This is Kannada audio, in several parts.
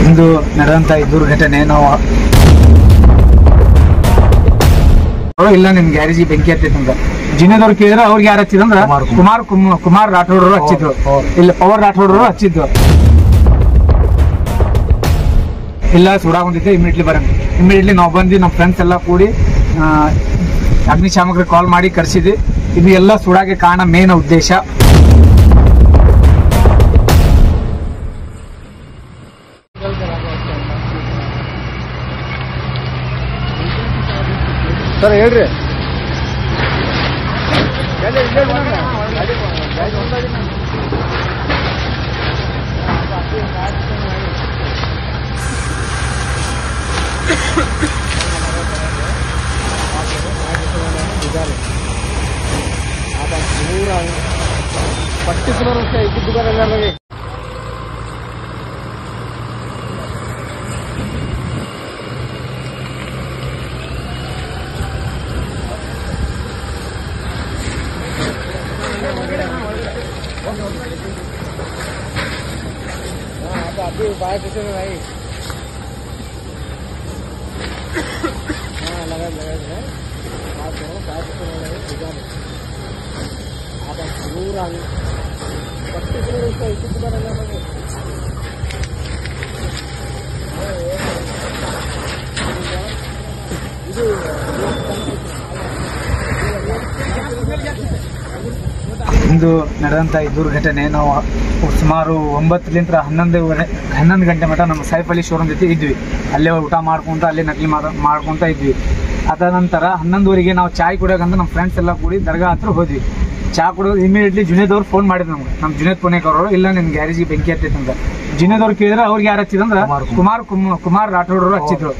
ಇಂದು ನಡೆದಂತ ಈ ದುರ್ಘಟನೆ ನಾವು ಇಲ್ಲ ನಿಮ್ ಗ್ಯಾರೇಜ್ ಬೆಂಕಿ ಹತ್ತಿತ್ತಂದ್ರ ಜಿನೇದವ್ರು ಕೇಳಿದ್ರೆ ಅವ್ರಿಗೆ ಯಾರು ಹಚ್ಚಿದಂದ್ರ ಕುಮಾರ್ ರಾಠೋಡ್ರು ಹಚ್ಚಿದ್ರು, ಇಲ್ಲ ಪವರ್ ರಾಠೋಡ್ರು ಹಚ್ಚಿದ್ರು. ಇಲ್ಲ ಸುಡಾಗೊಂಡಿದ್ದೆ, ಇಮಿಡಿಯೇಟ್ಲಿ ನಾವು ಬಂದು ನಮ್ಮ ಫ್ರೆಂಡ್ಸ್ ಎಲ್ಲ ಕೂಡಿ ಅಗ್ನಿಶಾಮಕರಿಗೆ ಕಾಲ್ ಮಾಡಿ ಕರೆಸಿದ್ವಿ. ಇದು ಎಲ್ಲ ಸುಡಾಗೆ ಕಾರಣ ಮೇನ್ ಉದ್ದೇಶ. ಸರ್ ಹೇಳ್ರಿ. ಪರ್ಟಿಕ್ಯುಲರ್ ಇದ್ದಿದ್ದಾರೆ. अभी बाहर से नहीं हाँ लगा है आप दोनों बाहर से लगे पूजा में आप पूरा 25 किलो इसका इसी पूरा लगा लगे ಇಂದು ನಡೆದಂತ ಈ ದುರ್ಘಟನೆ ನಾವು ಸುಮಾರು 9ರಿಂದ 11 ಗಂಟೆ ಮಟ್ಟ ನಮ್ಮ ಸೈಫ್ ಅಲಿ ಶೋರೂಮ್ ಜೊತೆ ಇದ್ವಿ. ಅಲ್ಲೇ ಊಟ ಮಾಡ್ಕೊಂತ ಅಲ್ಲೇ ನಕಲಿ ಮಾಡ್ಕೊಂತ ಇದ್ವಿ. ಅದ ನಂತರ 11 ನಾವು ಚಾಯ್ ಕುಡಿಯೋಕಂತ ನಮ್ಮ ಫ್ರೆಂಡ್ಸ್ ಎಲ್ಲ ಕೂಡಿ ದರ್ಗಾ ಹತ್ರ ಹೋದ್ವಿ. ಚಾ ಕುಡಿಯೋದು ಇಮಿಡಿಯೇಟ್ಲಿ ಜುನೇದ್ ಅವ್ರು ಫೋನ್ ಮಾಡಿದ್ರು ನಮ್ಗೆ, ನಮ್ಮ ಜುನೇದ್ ಪುಣೇಕರ್ ಅವರು, ಇಲ್ಲ ನಿಮ್ ಗ್ಯಾರೇಜ್ ಬೆಂಕಿ ಹತ್ತಿತ್ತಂತ. ಜುನೇದ್ ಅವ್ರು ಕೇಳಿದ್ರೆ ಅವ್ರಿಗೆ ಯಾರು ಹಚ್ಚಿದಂದ್ರ ಕುಮಾರ್ ರಾಠೋಡ್ರು ಹಚ್ಚಿದ್ರು,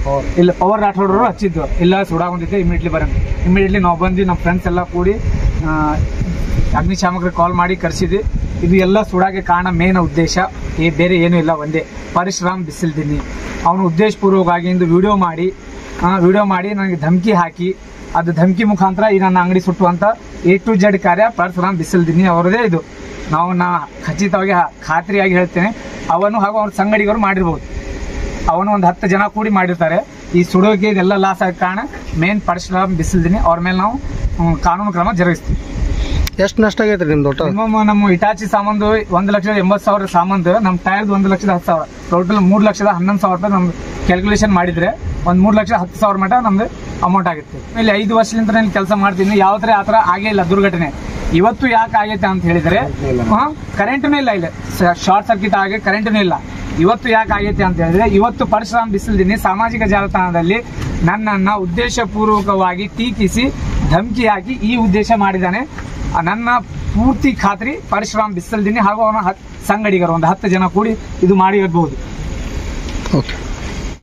ಇಲ್ಲ ಪವರ್ ರಾಠೋಡ್ರು ಹಚ್ಚಿದ್ರು. ಇಲ್ಲ ಸುಡಾಗೊಂಡಿದ್ದೆ, ಇಮಿಡಿಯೇಟ್ಲಿ ನಾವು ಬಂದು ನಮ್ಮ ಫ್ರೆಂಡ್ಸ್ ಎಲ್ಲ ಕೂಡಿ ಅಗ್ನಿಶಾಮಕರಿಗೆ ಕಾಲ್ ಮಾಡಿ ಕರೆಸಿದ್ವಿ. ಇದು ಎಲ್ಲ ಸುಡಾಗೆ ಕಾರಣ ಮೇನ್ ಉದ್ದೇಶ, ಬೇರೆ ಏನೂ ಇಲ್ಲ. ಒಂದೇ ಪರಶುರಾಮ್ ಬಿಸಿಲ್ದಿನ್ನಿ ಅವನು ಉದ್ದೇಶಪೂರ್ವಕವಾಗಿ ಇಂದು ವಿಡಿಯೋ ಮಾಡಿ ನನಗೆ ಧಮಕಿ ಹಾಕಿ, ಅದು ಧಮಕಿ ಮುಖಾಂತರ ಈ ನನ್ನ ಅಂಗಡಿ ಸುಟ್ಟುವಂತ A to Z ಕಾರ್ಯ ಪರಶುರಾಮ್ ಬಿಸಿಲ್ದಿನ್ನಿ ಅವರದೇ. ಇದು ನಾ ಖಚಿತವಾಗಿ ಖಾತ್ರಿಯಾಗಿ ಹೇಳ್ತೇನೆ. ಅವನು ಹಾಗೂ ಅವ್ರ ಸಂಗಡಿಗರು ಮಾಡಿರ್ಬೋದು. ಅವನು ಒಂದು 10 ಜನ ಕೂಡಿ ಮಾಡಿರ್ತಾರೆ. ಈ ಸುಡೋಕೆ ಇದೆಲ್ಲ ಲಾಸ್ ಆಗ ಕಾರಣ ಮೇನ್ ಪರಶುರಾಮ್ ಬಿಸಿಲ್ದಿನ್ನಿ ಅವ್ರ ಮೇಲೆ ನಾವು ಕಾನೂನು ಕ್ರಮ ಜರುಗಿಸ್ತೀವಿ. ಎಷ್ಟು ನಷ್ಟ ಆಗೈತ್ರಿ ನಿಮ್ದು? ನಮ್ಮ ಇಟಾಚಿ ಸಾಮಾನು 1,80,000 ಸಾಮಾನು, ನಮ್ಮ ಟೈರ್ದು 1,10,000, ಟೋಟಲ್ 3,11,000 ರೂಪಾಯಿ ನಮ್ದು ಕ್ಯಾಲ್ಕುಲೇಷನ್ ಮಾಡಿದ್ರೆ ಒಂದು 3,10,000 ಮಟ್ಟ ನಮ್ದು ಅಮೌಂಟ್ ಆಗುತ್ತೆ. ಇಲ್ಲಿ 5 ವರ್ಷದಿಂದ ನಾನು ಕೆಲಸ ಮಾಡ್ತೀನಿ, ಯಾವ ತರ ಆ ತರ ಆಗೇ ಇಲ್ಲ ದುರ್ಘಟನೆ. ಇವತ್ತು ಯಾಕೆ ಆಗೈತೆ ಅಂತ ಹೇಳಿದ್ರೆ ಕರೆಂಟ್ನೂ ಇಲ್ಲ, ಇಲ್ಲ ಶಾರ್ಟ್ ಸರ್ಕ್ಯೂಟ್ ಆಗಿ ಕರೆಂಟ್ನೂ ಇಲ್ಲ. ಇವತ್ತು ಯಾಕೆ ಆಗೈತೆ ಅಂತ ಹೇಳಿದ್ರೆ ಇವತ್ತು ಪರಶುರಾಮ್ ಬಿಸಿಲ್ದಿನ್ನಿ ಸಾಮಾಜಿಕ ಜಾಲತಾಣದಲ್ಲಿ ನನ್ನನ್ನ ಉದ್ದೇಶಪೂರ್ವಕವಾಗಿ ಟೀಕಿಸಿ ಧಮಕಿ ಹಾಕಿ ಈ ಉದ್ದೇಶ ಮಾಡಿದ್ದಾನೆ. ನನ್ನ ಪೂರ್ತಿ ಖಾತ್ರಿ ಪರಶುರಾಮ್ ಬಿಸಿಲ್ದಿನ್ನಿ ಹಾಗೂ ಅವನ ಸಂಗಡಿಗರು ಒಂದು 10 ಜನ ಕೂಡಿ ಇದು ಮಾಡಿರಬಹುದು. ಓಕೆ.